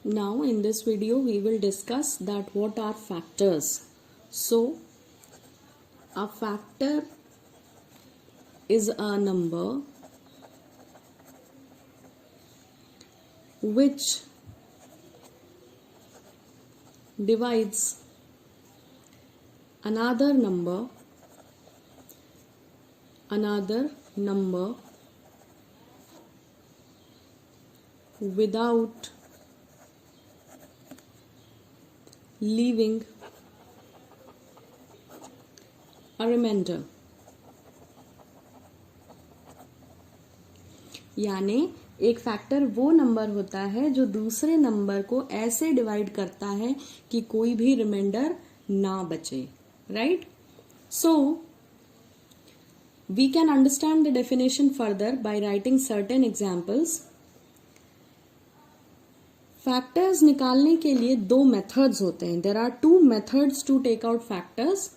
Now in this video we will discuss that what are factors. So a factor is a number which divides another number without leaving a remainder. यानी एक factor वो number होता है जो दूसरे number को ऐसे divide करता है कि कोई भी रिमाइंडर ना बचे, right? So we can understand the definition further by writing certain examples. Factors निकालने के लिए दो मेथड्स होते हैं. There are two methods to take out factors.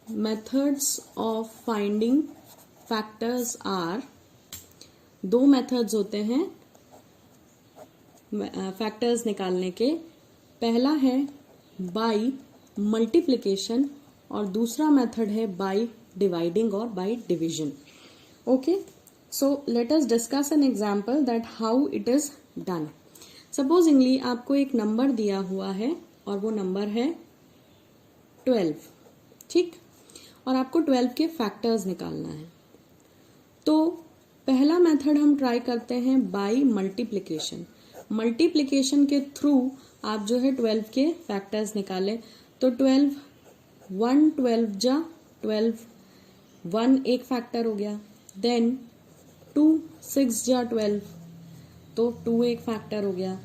Methods of finding factors are, दो मेथड्स होते हैं फैक्टर्स निकालने के. पहला है बाय मल्टीप्लिकेशन और दूसरा मेथड है बाय डिवाइडिंग और by division. Okay, so let us discuss an example that how it is done. Supposedly आपको एक नंबर दिया हुआ है और वो नंबर है 12, ठीक, और आपको 12 के फैक्टर्स निकालना है. तो पहला मेथड हम ट्राई करते हैं बाय मल्टीप्लिकेशन. मल्टीप्लिकेशन के थ्रू आप जो है 12 के फैक्टर्स निकालें. तो 12 1 12 जा 12, 1 एक फैक्टर हो गया. देन 2 6 जा 12, तो 2 एक फैक्टर हो गया.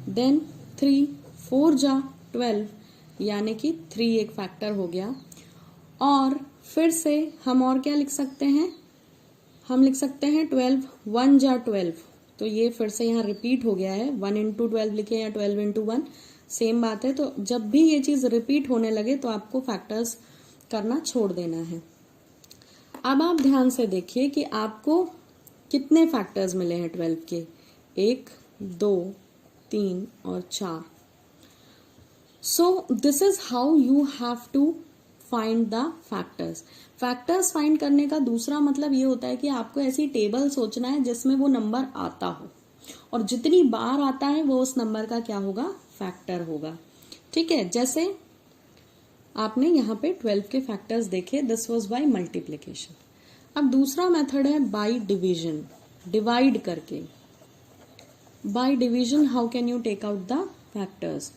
देन 3 4 जा 12, यानी कि 3 एक फैक्टर हो गया. और फिर से हम और क्या लिख सकते हैं, हम लिख सकते हैं 12 1 जा 12, तो ये फिर से यहाँ रिपीट हो गया है. 1 इंटू 12 लिखे या 12 इंटू 1, सेम बात है. तो जब भी ये चीज रिपीट होने लगे तो आपको फैक्टर्स करना छोड़ देना है. अब आप ध्यान से देखिए कि आपको कितने फैक्टर्स मिले हैं 12 के. 1 2 3 और 4. So this is how you have to find the factors. Factors फाइंड करने का दूसरा मतलब ये होता है कि आपको ऐसी टेबल सोचना है जिसमें वो नंबर आता हो, और जितनी बार आता है वो उस नंबर का क्या होगा, फैक्टर होगा. ठीक है, जैसे आपने यहाँ पे 12 के फैक्टर्स देखे, दिस वाज बाय मल्टीप्लिकेशन. अब दूसरा मेथड है बाय डिवीजन, डिवाइड करके. By division how can you take out the factors.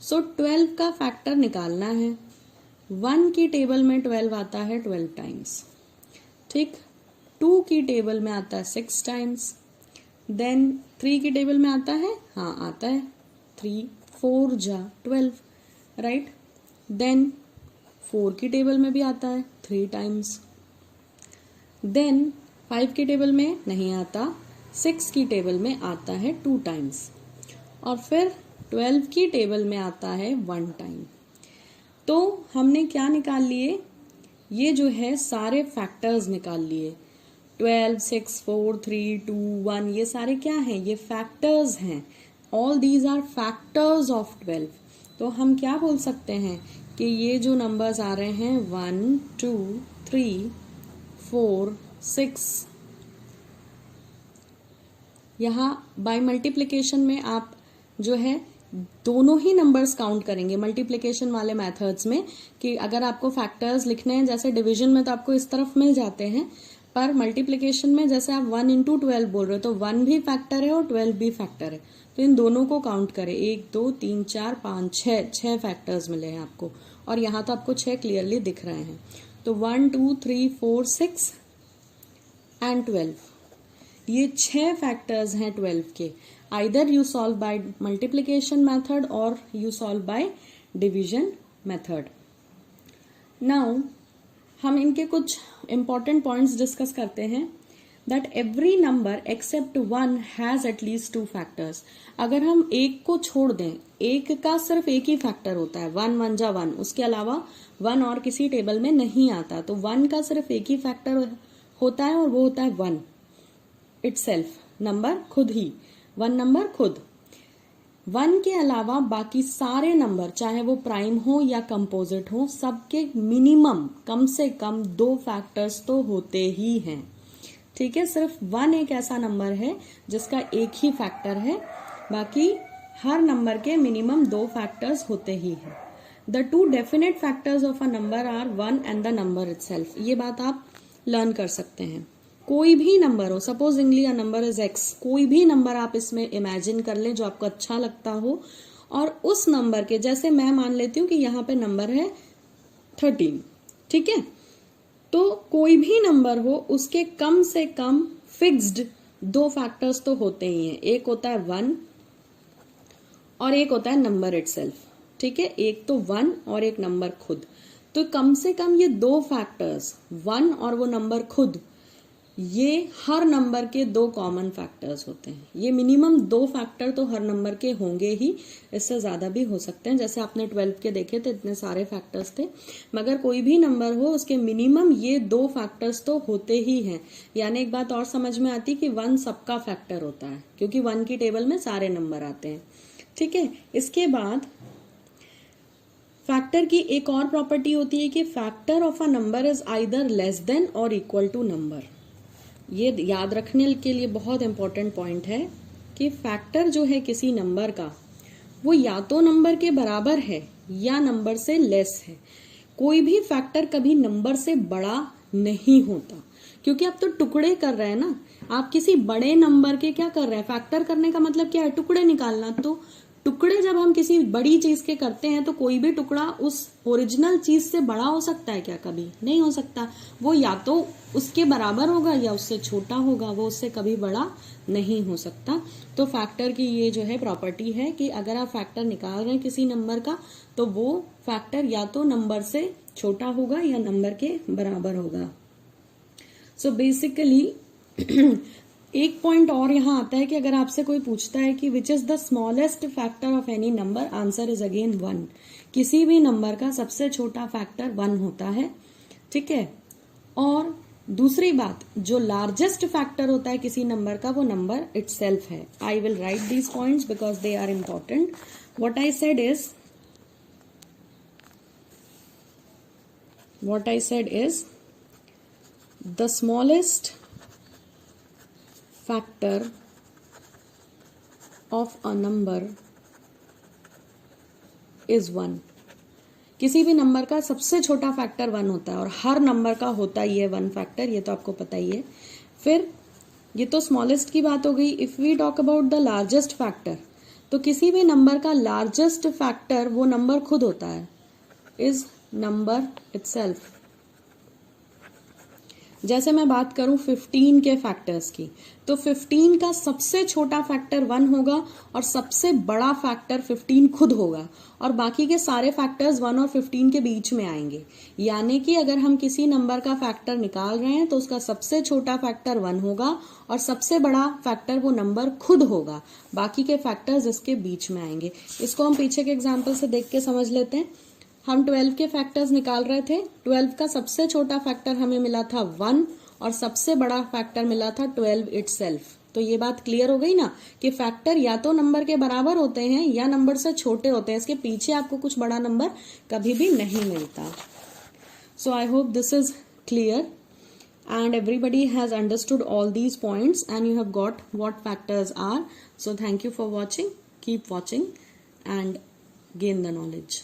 So 12 का फैक्टर निकालना है. 1 की टेबल में 12 आता है 12 टाइम्स, ठीक. 2 की टेबल में आता है 6 टाइम्स. देन 3 की टेबल में आता है, हाँ आता है 3 4 जा 12, राइट. देन 4 की टेबल में भी आता है 3 टाइम्स. देन 5 की टेबल में नहीं आता, 6 की टेबल में आता है 2 टाइम्स. और फिर 12 की टेबल में आता है 1 टाइम. तो हमने क्या निकाल लिए, ये जो है सारे फैक्टर्स निकाल लिए. 12 6 4 3 2 1, ये सारे क्या हैं, ये फैक्टर्स हैं. All these are factors of 12. तो हम क्या बोल सकते हैं कि ये जो नंबर्स आ रहे हैं 1 2 3 4 6, यहाँ बाय मल्टीप्लिकेशन में आप जो है दोनों ही नंबर्स काउंट करेंगे. मल्टीप्लिकेशन वाले मेथड्स में कि अगर आपको फैक्टर्स लिखने हैं, जैसे डिवीजन में तो आपको इस तरफ मिल जाते हैं, पर मल्टीप्लिकेशन में जैसे आप 1 इंटू 12 बोल रहे हो तो 1 भी फैक्टर है और 12 भी फैक्टर है. तो इन दोनों को काउंट करें. 1 2 3 4 5 6 फैक्टर्स मिले हैं आपको, और यहाँ तो आपको 6 क्लियरली दिख रहे हैं. तो 1 2 3 4 6 एंड 12, ये 6 फैक्टर्स हैं 12 के. Either you solve by multiplication method or you solve by division method. Now हम इनके कुछ important points discuss करते हैं. That every number except 1 has at least 2 factors. अगर हम एक को छोड़ दें, एक का सिर्फ एक ही फैक्टर होता है, 1 1 जा 1, उसके अलावा 1 और किसी टेबल में नहीं आता. तो 1 का सिर्फ एक ही फैक्टर होता है और वो होता है 1 itself, नंबर खुद ही, 1 नंबर खुद. 1 के अलावा बाकी सारे नंबर चाहे वो प्राइम हो या कंपोजिट हो, सबके मिनिमम कम से कम 2 फैक्टर्स तो होते ही हैं। ठीक है, सिर्फ 1 एक ऐसा नंबर है जिसका एक ही फैक्टर है, बाकी हर नंबर के मिनिमम 2 फैक्टर्स होते ही हैं। The 2 definite factors of a number are 1 and the number itself. ये बात आप लर्न कर सकते हैं। कोई भी नंबर हो, supposedly a number is x, कोई भी नंबर आप इसमें इमेजिन कर लें जो आपको अच्छा लगता हो, और उस नंबर के, जैसे मैं मान लेती हूँ कि यहाँ पे नंबर है 13, ठीक है, तो कोई भी नंबर हो उसके कम से कम फिक्स्ड 2 फैक्टर्स तो होते ही हैं। एक होता है 1 और एक होता है नंबर इटसेल्फ। ठीक है, एक तो 1 और एक नंबर खुद। तो कम से कम ये 2 फैक्टर्स, 1 और वो नंबर खुद, ये हर नंबर के 2 कॉमन फैक्टर्स होते हैं। ये मिनिमम 2 फैक्टर तो हर नंबर के होंगे ही, इससे ज्यादा भी हो सकते हैं। जैसे आपने 12 के देखे थे, इतने सारे फैक्टर्स थे, मगर कोई भी नंबर हो उसके मिनिमम ये 2 फैक्टर्स तो होते ही हैं। यानी एक बात और समझ में आती कि 1 सबका फैक्टर होता है, क्योंकि 1 की टेबल में सारे नंबर आते हैं। ठीक है, इसके बाद फैक्टर की एक और प्रॉपर्टी होती है कि factor of a number is either less than और इक्वल टू नंबर। ये याद रखने के लिए बहुत इंपॉर्टेंट पॉइंट है कि फैक्टर जो है किसी नंबर का, वो या तो नंबर के बराबर है या नंबर से लेस है। कोई भी फैक्टर कभी नंबर से बड़ा नहीं होता, क्योंकि आप तो टुकड़े कर रहे हैं ना। आप किसी बड़े नंबर के क्या कर रहे हैं, फैक्टर करने का मतलब क्या है, टुकड़े निकालना। तो टुकड़े जब हम किसी बड़ी चीज के करते हैं तो कोई भी टुकड़ा उस ओरिजिनल चीज से बड़ा हो सकता है क्या? कभी नहीं हो सकता। वो या तो उसके बराबर होगा या उससे छोटा होगा, वो उससे कभी बड़ा नहीं हो सकता। तो फैक्टर की ये जो है प्रॉपर्टी है कि अगर आप फैक्टर निकाल रहे हैं किसी नंबर का, तो वो फैक्टर या तो नंबर से छोटा होगा या नंबर के बराबर होगा। सो बेसिकली एक पॉइंट और यहाँ आता है कि अगर आपसे कोई पूछता है कि which is the smallest factor of any number, answer is again 1। किसी भी नंबर का सबसे छोटा फैक्टर 1 होता है। ठीक है, और दूसरी बात, जो लार्जेस्ट फैक्टर होता है किसी नंबर का, वो नंबर इटसेल्फ है। I will write these points because they are important. What I said is the smallest factor of a number is 1। किसी भी नंबर का सबसे छोटा फैक्टर 1 होता है, और हर नंबर का होता ही है 1 फैक्टर, ये तो आपको पता ही है। फिर ये तो स्मॉलेस्ट की बात हो गई। If we talk about the largest factor, तो किसी भी नंबर का लार्जेस्ट फैक्टर वो नंबर खुद होता है, इज नंबर इटसेल्फ। जैसे मैं बात करूं 15 के फैक्टर्स की, तो 15 का सबसे छोटा फैक्टर 1 होगा और सबसे बड़ा फैक्टर 15 खुद होगा, और बाकी के सारे फैक्टर्स 1 और 15 के बीच में आएंगे। यानी कि अगर हम किसी नंबर का फैक्टर निकाल रहे हैं तो उसका सबसे छोटा फैक्टर 1 होगा और सबसे बड़ा फैक्टर वो नंबर खुद होगा, बाकी के फैक्टर्स इसके बीच में आएंगे। इसको हम पीछे के एग्जाम्पल से देख के समझ लेते हैं। हम 12 के फैक्टर्स निकाल रहे थे। 12 का सबसे छोटा फैक्टर हमें मिला था 1 और सबसे बड़ा फैक्टर मिला था 12 इटसेल्फ। तो ये बात क्लियर हो गई ना कि फैक्टर या तो नंबर के बराबर होते हैं या नंबर से छोटे होते हैं, इसके पीछे आपको कुछ बड़ा नंबर कभी भी नहीं मिलता। So I hope this is clear and everybody has understood all these points and you have got what factors are. So thank you for watching. Keep watching and gain the knowledge.